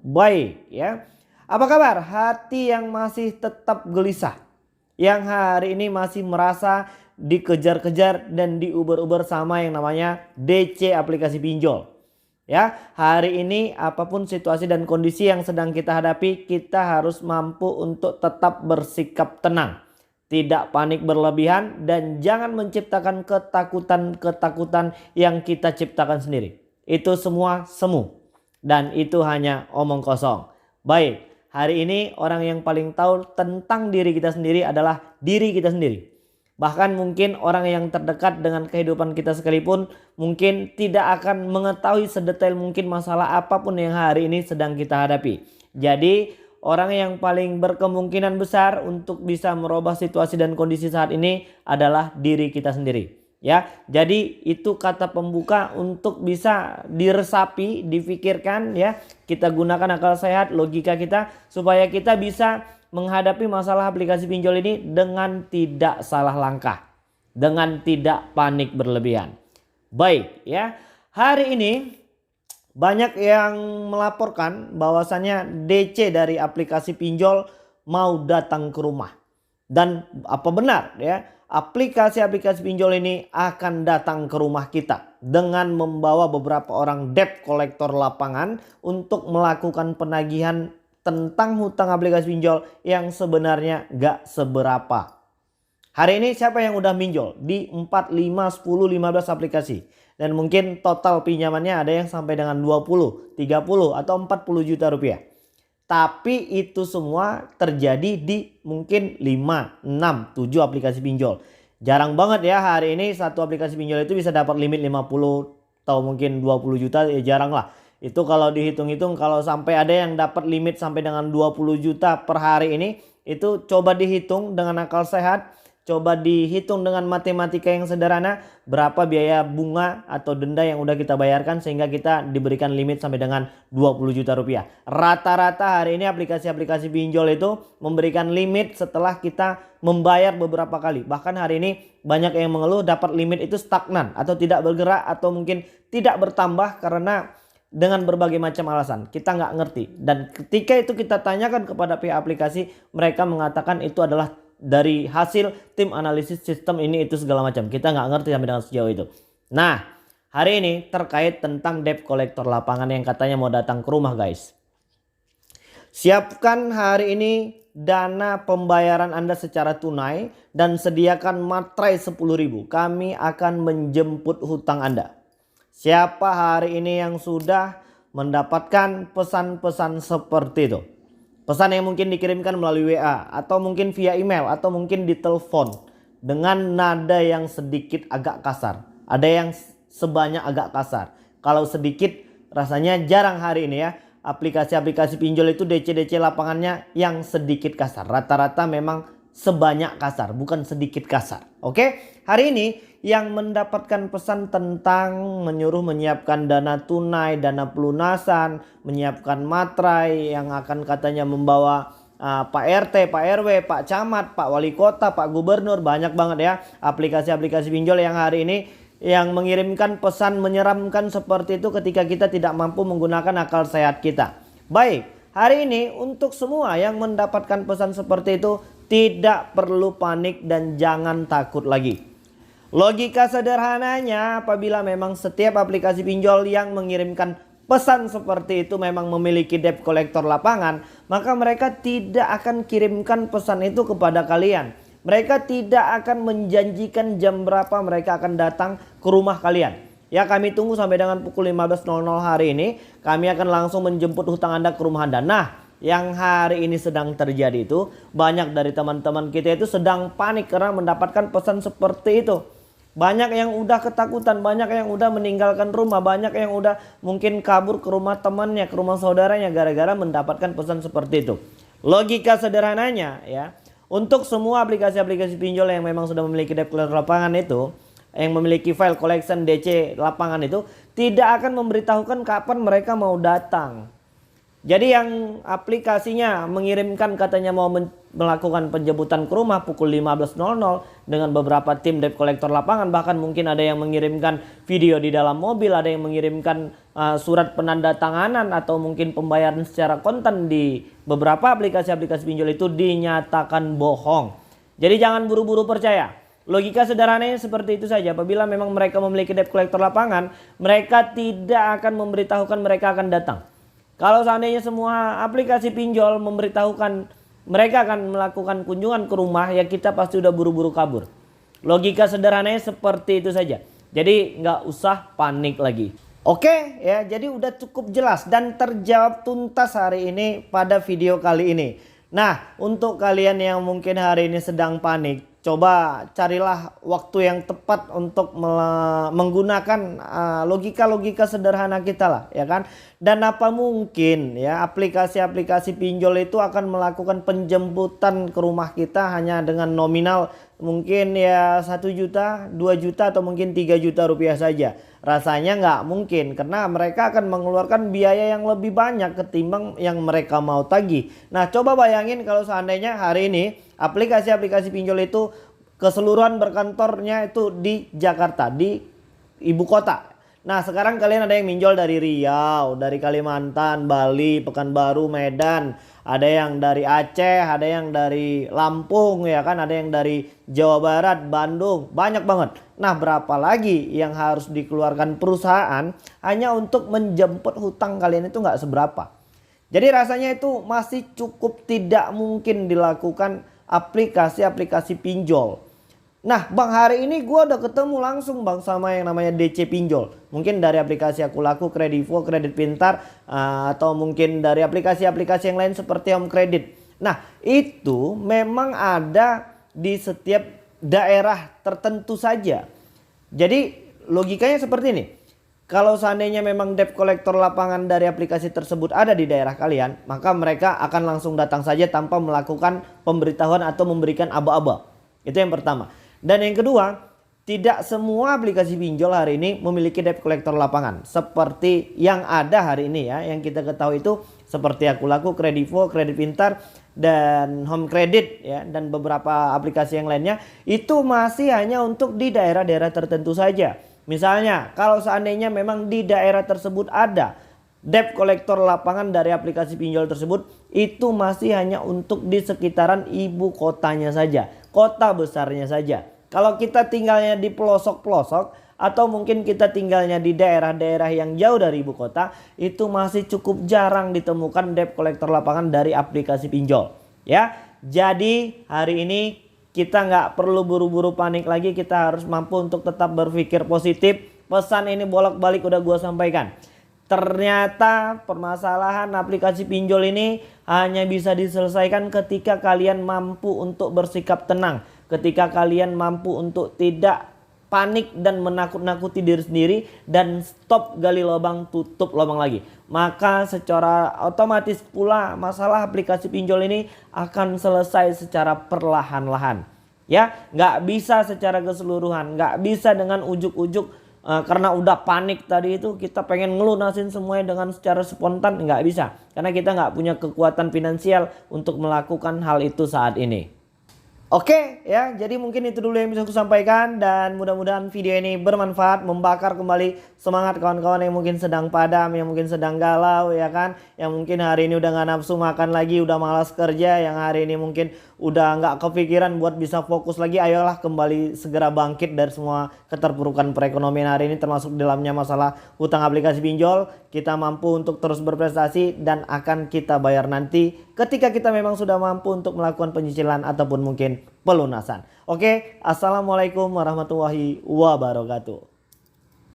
Baik ya. Apa kabar hati yang masih tetap gelisah? Yang hari ini masih merasa dikejar-kejar dan diuber-uber sama yang namanya DC aplikasi pinjol. Ya, hari ini apapun situasi dan kondisi yang sedang kita hadapi, kita harus mampu untuk tetap bersikap tenang. Tidak panik berlebihan dan jangan menciptakan ketakutan-ketakutan yang kita ciptakan sendiri. Itu semua semu dan itu hanya omong kosong. Baik, hari ini orang yang paling tahu tentang diri kita sendiri adalah diri kita sendiri. Bahkan mungkin orang yang terdekat dengan kehidupan kita sekalipun mungkin tidak akan mengetahui sedetail mungkin masalah apapun yang hari ini sedang kita hadapi. Jadi orang yang paling berkemungkinan besar untuk bisa merubah situasi dan kondisi saat ini adalah diri kita sendiri. Ya, jadi itu kata pembuka untuk bisa diresapi, difikirkan ya. Kita gunakan akal sehat, logika kita supaya kita bisa menghadapi masalah aplikasi pinjol ini dengan tidak salah langkah, dengan tidak panik berlebihan. Baik ya, hari ini banyak yang melaporkan bahwasannya DC dari aplikasi pinjol mau datang ke rumah. Dan apa benar ya, aplikasi-aplikasi pinjol ini akan datang ke rumah kita dengan membawa beberapa orang debt collector lapangan untuk melakukan penagihan tentang hutang aplikasi pinjol yang sebenarnya gak seberapa. Hari ini siapa yang udah minjol di 4, 5, 10, 15 aplikasi. Dan mungkin total pinjamannya ada yang sampai dengan 20, 30 atau 40 juta rupiah. Tapi itu semua terjadi di mungkin 5, 6, 7 aplikasi pinjol. Jarang banget ya hari ini satu aplikasi pinjol itu bisa dapat limit 50 atau mungkin 20 juta, ya jarang lah. Itu kalau dihitung-hitung, kalau sampai ada yang dapat limit sampai dengan 20 juta per hari ini, itu coba dihitung dengan akal sehat. Coba dihitung dengan matematika yang sederhana, berapa biaya bunga atau denda yang udah kita bayarkan sehingga kita diberikan limit sampai dengan 20 juta rupiah. Rata-rata hari ini aplikasi-aplikasi pinjol itu memberikan limit setelah kita membayar beberapa kali. Bahkan hari ini banyak yang mengeluh dapat limit itu stagnan atau tidak bergerak atau mungkin tidak bertambah karena dengan berbagai macam alasan. Kita nggak ngerti. Dan ketika itu kita tanyakan kepada pihak aplikasi, mereka mengatakan itu adalah dari hasil tim analisis sistem ini itu segala macam. Kita nggak ngerti sampai dengan sejauh itu. Nah, hari ini terkait tentang debt collector lapangan yang katanya mau datang ke rumah guys. Siapkan hari ini dana pembayaran Anda secara tunai dan sediakan materai 10.000. Kami akan menjemput hutang Anda. Siapa hari ini yang sudah mendapatkan pesan-pesan seperti itu? Pesan yang mungkin dikirimkan melalui WA atau mungkin via email atau mungkin di telepon dengan nada yang sedikit agak kasar. Ada yang sebanyak agak kasar. Kalau sedikit rasanya jarang hari ini ya. Aplikasi-aplikasi pinjol itu DC-DC lapangannya yang sedikit kasar. Rata-rata memang sebanyak kasar, bukan sedikit kasar. Oke, hari ini yang mendapatkan pesan tentang menyuruh menyiapkan dana tunai, dana pelunasan, menyiapkan materai yang akan katanya membawa Pak RT, Pak RW, Pak Camat, Pak Wali Kota, Pak Gubernur. Banyak banget ya aplikasi-aplikasi pinjol yang hari ini yang mengirimkan pesan menyeramkan seperti itu ketika kita tidak mampu menggunakan akal sehat kita. Baik, hari ini untuk semua yang mendapatkan pesan seperti itu tidak perlu panik dan jangan takut lagi. Logika sederhananya apabila memang setiap aplikasi pinjol yang mengirimkan pesan seperti itu memang memiliki debt collector lapangan, maka mereka tidak akan kirimkan pesan itu kepada kalian. Mereka tidak akan menjanjikan jam berapa mereka akan datang ke rumah kalian. Ya, kami tunggu sampai dengan pukul 15.00 hari ini. Kami akan langsung menjemput hutang Anda ke rumah Anda. Nah, yang hari ini sedang terjadi itu banyak dari teman-teman kita itu sedang panik karena mendapatkan pesan seperti itu. Banyak yang udah ketakutan, banyak yang udah meninggalkan rumah, banyak yang udah mungkin kabur ke rumah temannya, ke rumah saudaranya gara-gara mendapatkan pesan seperti itu. Logika sederhananya ya, untuk semua aplikasi-aplikasi pinjol yang memang sudah memiliki debt collector lapangan itu, yang memiliki file collection DC lapangan itu tidak akan memberitahukan kapan mereka mau datang. Jadi yang aplikasinya mengirimkan katanya mau melakukan penjemputan ke rumah pukul 15.00 dengan beberapa tim debt collector lapangan, bahkan mungkin ada yang mengirimkan video di dalam mobil, ada yang mengirimkan surat penandatanganan atau mungkin pembayaran secara kontan di beberapa aplikasi-aplikasi pinjol itu dinyatakan bohong. Jadi jangan buru-buru percaya. Logika sederhananya seperti itu saja. Apabila memang mereka memiliki debt collector lapangan, mereka tidak akan memberitahukan mereka akan datang. Kalau seandainya semua aplikasi pinjol memberitahukan mereka akan melakukan kunjungan ke rumah, ya kita pasti udah buru-buru kabur. Logika sederhananya seperti itu saja. Jadi nggak usah panik lagi. Oke ya, jadi udah cukup jelas dan terjawab tuntas hari ini pada video kali ini. Nah, untuk kalian yang mungkin hari ini sedang panik, coba carilah waktu yang tepat untuk menggunakan logika-logika sederhana kita lah, ya kan. Dan apa mungkin ya aplikasi-aplikasi pinjol itu akan melakukan penjemputan ke rumah kita hanya dengan nominal mungkin ya 1 juta, 2 juta atau mungkin 3 juta rupiah saja. Rasanya nggak mungkin karena mereka akan mengeluarkan biaya yang lebih banyak ketimbang yang mereka mau tagih. Nah, coba bayangin kalau seandainya hari ini aplikasi-aplikasi pinjol itu keseluruhan berkantornya itu di Jakarta, di ibu kota. Nah, sekarang kalian ada yang minjol dari Riau, dari Kalimantan, Bali, Pekanbaru, Medan. Ada yang dari Aceh, ada yang dari Lampung, ya kan, ada yang dari Jawa Barat, Bandung, banyak banget. Nah, berapa lagi yang harus dikeluarkan perusahaan hanya untuk menjemput hutang kalian itu nggak seberapa. Jadi rasanya itu masih cukup tidak mungkin dilakukan aplikasi-aplikasi pinjol. Nah bang, hari ini gue udah ketemu langsung bang sama yang namanya DC pinjol. Mungkin dari aplikasi Aku Laku, Kredivo, Kredit Pintar, atau mungkin dari aplikasi-aplikasi yang lain seperti Home Credit. Nah itu memang ada di setiap daerah tertentu saja. Jadi logikanya seperti ini. Kalau seandainya memang debt collector lapangan dari aplikasi tersebut ada di daerah kalian, maka mereka akan langsung datang saja tanpa melakukan pemberitahuan atau memberikan aba-aba. Itu yang pertama. Dan yang kedua, tidak semua aplikasi pinjol hari ini memiliki debt collector lapangan. Seperti yang ada hari ini ya, yang kita ketahui itu seperti Aku Laku, Kredivo, Kredit Pintar, dan Home Credit ya, dan beberapa aplikasi yang lainnya itu masih hanya untuk di daerah-daerah tertentu saja. Misalnya kalau seandainya memang di daerah tersebut ada debt collector lapangan dari aplikasi pinjol tersebut, itu masih hanya untuk di sekitaran ibu kotanya saja, kota besarnya saja. Kalau kita tinggalnya di pelosok-pelosok atau mungkin kita tinggalnya di daerah-daerah yang jauh dari ibu kota, itu masih cukup jarang ditemukan debt collector lapangan dari aplikasi pinjol ya. Jadi hari ini kita nggak perlu buru-buru panik lagi, kita harus mampu untuk tetap berpikir positif. Pesan ini bolak-balik udah gue sampaikan. Ternyata permasalahan aplikasi pinjol ini hanya bisa diselesaikan ketika kalian mampu untuk bersikap tenang. Ketika kalian mampu untuk tidak panik dan menakut-nakuti diri sendiri dan stop gali lubang, tutup lubang lagi. Maka secara otomatis pula masalah aplikasi pinjol ini akan selesai secara perlahan-lahan. Ya, nggak bisa secara keseluruhan, nggak bisa dengan ujuk-ujuk. Karena udah panik tadi itu kita pengen ngelunasin semuanya dengan secara spontan, nggak bisa. Karena kita nggak punya kekuatan finansial untuk melakukan hal itu saat ini. Oke ya, jadi mungkin itu dulu yang bisa aku sampaikan dan mudah-mudahan video ini bermanfaat, membakar kembali semangat kawan-kawan yang mungkin sedang padam, yang mungkin sedang galau ya kan, yang mungkin hari ini udah nggak nafsu makan lagi, udah malas kerja, yang hari ini mungkin udah nggak kepikiran buat bisa fokus lagi. Ayolah kembali segera bangkit dari semua keterpurukan perekonomian hari ini, termasuk dalamnya masalah hutang aplikasi pinjol. Kita mampu untuk terus berprestasi dan akan kita bayar nanti ketika kita memang sudah mampu untuk melakukan penyicilan ataupun mungkin pelunasan. Oke, assalamualaikum warahmatullahi wabarakatuh.